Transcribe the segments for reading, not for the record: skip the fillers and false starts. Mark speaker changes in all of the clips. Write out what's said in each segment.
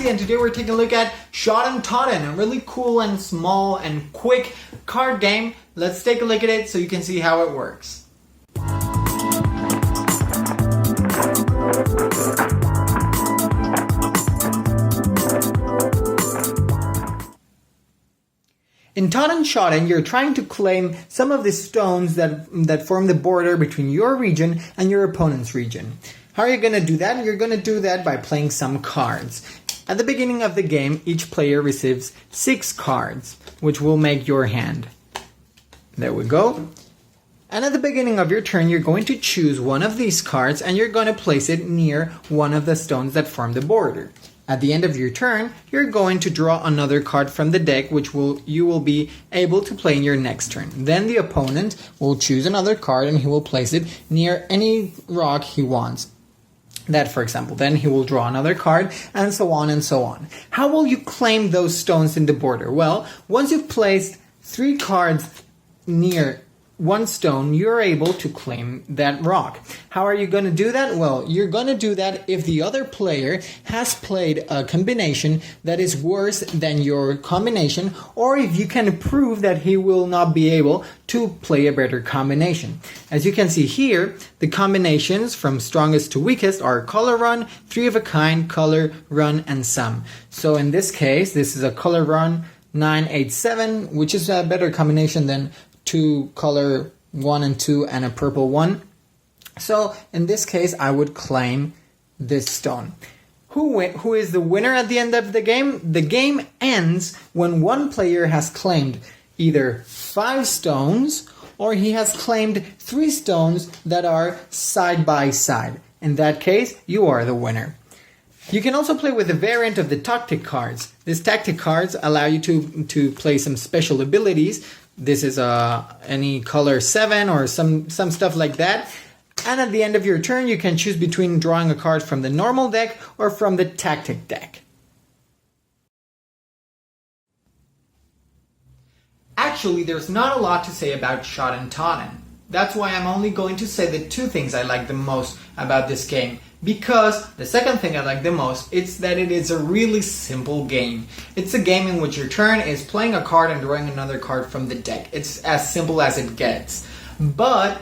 Speaker 1: Santi, and today we're taking a look at Schotten Totten, a really cool and small and quick card game. Let's take a look at it so you can see how it works. In Totten Schotten, you're trying to claim some of the stones that form the border between your region and your opponent's region. How are you going to do that? You're going to do that by playing some cards. At the beginning of the game, each player receives 6 cards, which will make your hand. There we go. And at the beginning of your turn, you're going to choose one of these cards and you're going to place it near one of the stones that form the border. At the end of your turn, you're going to draw another card from the deck, which you will be able to play in your next turn. Then the opponent will choose another card and he will place it near any rock he wants. That, for example, then he will draw another card, and so on and so on. How will you claim those stones in the border? Well, once you've placed 3 cards near one stone, you're able to claim that rock. How are you going to do that? Well, you're going to do that if the other player has played a combination that is worse than your combination, or if you can prove that he will not be able to play a better combination. As you can see here, the combinations from strongest to weakest are color run, 3 of a kind, color run, and sum. So in this case, this is a color run 987, which is a better combination than 2 color 1 and 2 and a purple 1. So in this case I would claim this stone. Who is the winner at the end of the game? The game ends when one player has claimed either 5 stones or he has claimed 3 stones that are side by side. In that case, you are the winner. You can also play with a variant of the tactic cards. These tactic cards allow you to play some special abilities. This is any color 7 or some stuff like that. And at the end of your turn, you can choose between drawing a card from the normal deck or from the tactic deck. Actually, there's not a lot to say about Schotten Totten. That's why I'm only going to say the 2 things I like the most about this game. Because the second thing I like the most is that it is a really simple game. It's a game in which your turn is playing a card and drawing another card from the deck. It's as simple as it gets. But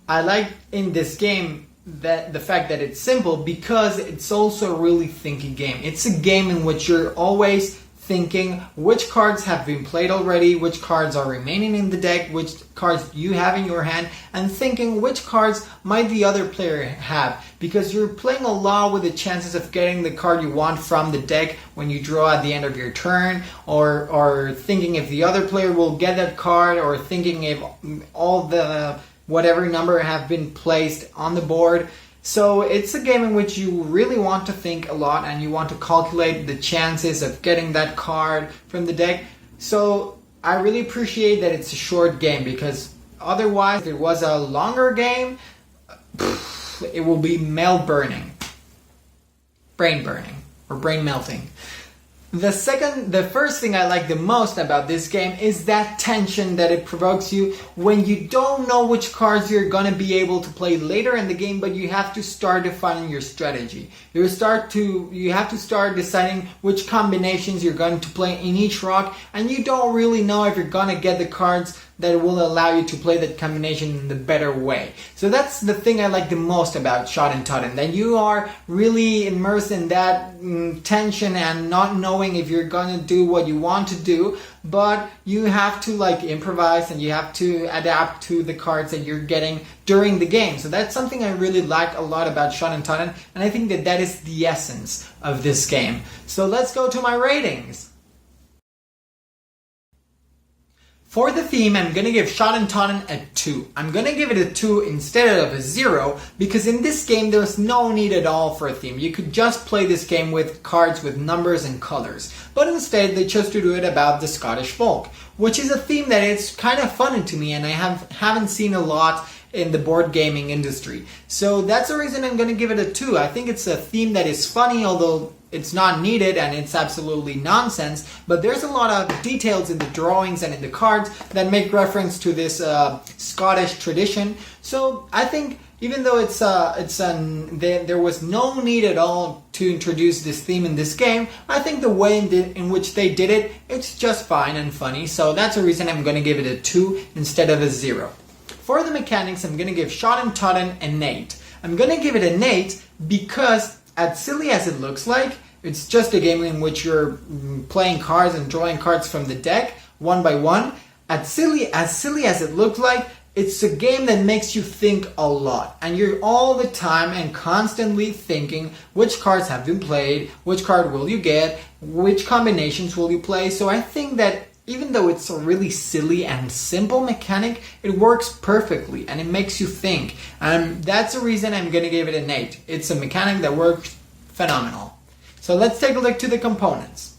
Speaker 1: I like in this game that the fact that it's simple because it's also a really thinky game. It's a game in which you're always thinking which cards have been played already, which cards are remaining in the deck, which cards you have in your hand, and thinking which cards might the other player have, because you're playing a lot with the chances of getting the card you want from the deck when you draw at the end of your turn, or thinking if the other player will get that card, or thinking if all the whatever number have been placed on the board. So it's a game in which you really want to think a lot and you want to calculate the chances of getting that card from the deck. So I really appreciate that it's a short game, because otherwise if it was a longer game, it will be brain burning, or brain melting. The first thing I like the most about this game is that tension that it provokes you when you don't know which cards you're going to be able to play later in the game, but you have to start defining your strategy. You have to start deciding which combinations you're going to play in each rock, and you don't really know if you're going to get the cards that will allow you to play that combination in the better way. So that's the thing I like the most about Schotten Totten, that you are really immersed in that tension and not knowing if you're gonna do what you want to do, but you have to improvise and you have to adapt to the cards that you're getting during the game. So that's something I really like a lot about Schotten Totten, and I think that is the essence of this game. So let's go to my ratings. For the theme, I'm going to give Schotten Totten a 2. I'm going to give it a 2 instead of a 0, because in this game there's no need at all for a theme. You could just play this game with cards with numbers and colors. But instead they chose to do it about the Scottish folk, which is a theme that is kind of funny to me and I haven't seen a lot in the board gaming industry. So that's the reason I'm going to give it a 2. I think it's a theme that is funny, although it's not needed and it's absolutely nonsense, but there's a lot of details in the drawings and in the cards that make reference to this Scottish tradition. So I think even though there was no need at all to introduce this theme in this game, I think the way in which they did it, it's just fine and funny. So that's the reason I'm going to give it a 2 instead of a 0. For the mechanics, I'm going to give Schotten Totten an 8. I'm going to give it an 8 because, as silly as it looks like, it's just a game in which you're playing cards and drawing cards from the deck, one by one. As silly as it looks like, it's a game that makes you think a lot. And you're all the time and constantly thinking which cards have been played, which card will you get, which combinations will you play. So I think that even though it's a really silly and simple mechanic, it works perfectly and it makes you think. And that's the reason I'm going to give it an 8. It's a mechanic that works phenomenal. So let's take a look to the components.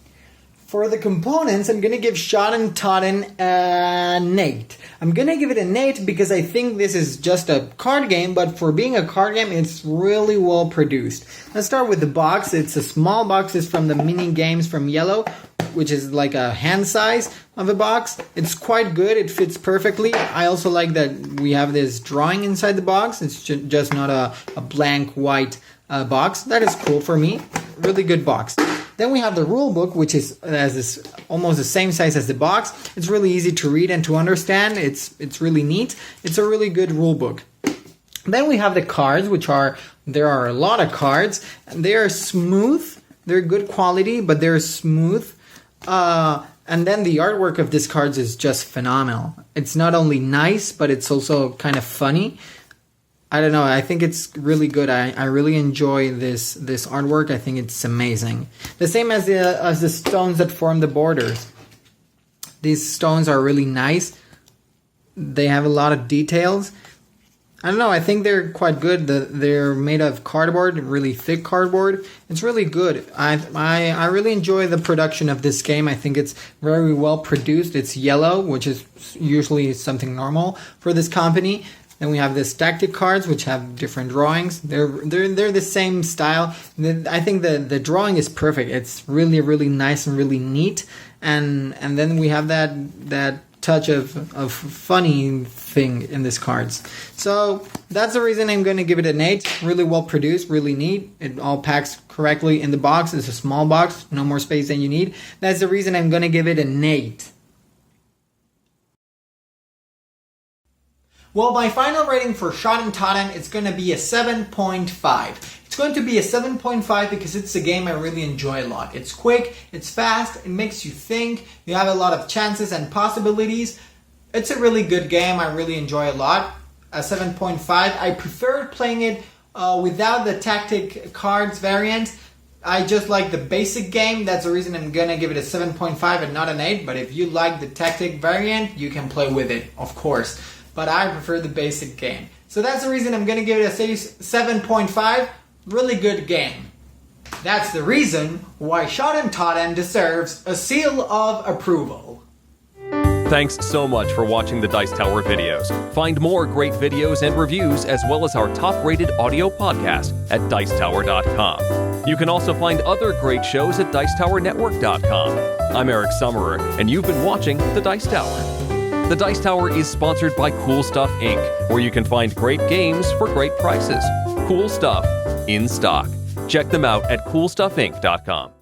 Speaker 1: For the components, I'm going to give Schotten Totten an 8. I'm going to give it an 8 because I think this is just a card game, but for being a card game, it's really well produced. Let's start with the box. It's a small box. It's from the mini games from Iello, which is like a hand size of a box. It's quite good. It fits perfectly. I also like that we have this drawing inside the box. It's just not a blank white box. That is cool for me. Really good box. Then we have the rulebook, which is almost the same size as the box. It's really easy to read and to understand. It's really neat. It's a really good rulebook. Then we have the cards, there are a lot of cards. They are smooth. They're good quality, but they're smooth. And then the artwork of these cards is just phenomenal. It's not only nice, but it's also kind of funny. I don't know. I think it's really good. I really enjoy this artwork. I think it's amazing. The same as the stones that form the borders. These stones are really nice. They have a lot of details. I don't know. I think they're quite good. They're made of cardboard, really thick cardboard. It's really good. I really enjoy the production of this game. I think it's very well produced. It's Iello, which is usually something normal for this company. Then we have this tactic cards, which have different drawings. They're the same style. I think the drawing is perfect. It's really, really nice and really neat. And then we have that touch of funny thing in these cards. So that's the reason I'm going to give it an 8. Really well produced, really neat. It all packs correctly in the box. It's a small box, no more space than you need. That's the reason I'm going to give it an 8. Well, my final rating for Schotten Totten is going to be a 7.5. It's going to be a 7.5 because it's a game I really enjoy a lot. It's quick, it's fast, it makes you think, you have a lot of chances and possibilities. It's a really good game I really enjoy a lot. A 7.5. I preferred playing it without the tactic cards variant. I just like the basic game. That's the reason I'm going to give it a 7.5 and not an 8. But if you like the tactic variant, you can play with it, of course. But I prefer the basic game. So that's the reason I'm going to give it a 7.5. Really good game. That's the reason why Schotten Totten deserves a seal of approval.
Speaker 2: Thanks so much for watching the Dice Tower videos. Find more great videos and reviews as well as our top-rated audio podcast at Dicetower.com. You can also find other great shows at Dicetowernetwork.com. I'm Eric Summerer, and you've been watching The Dice Tower. The Dice Tower is sponsored by Cool Stuff Inc., where you can find great games for great prices. Cool stuff in stock. Check them out at CoolStuffInc.com.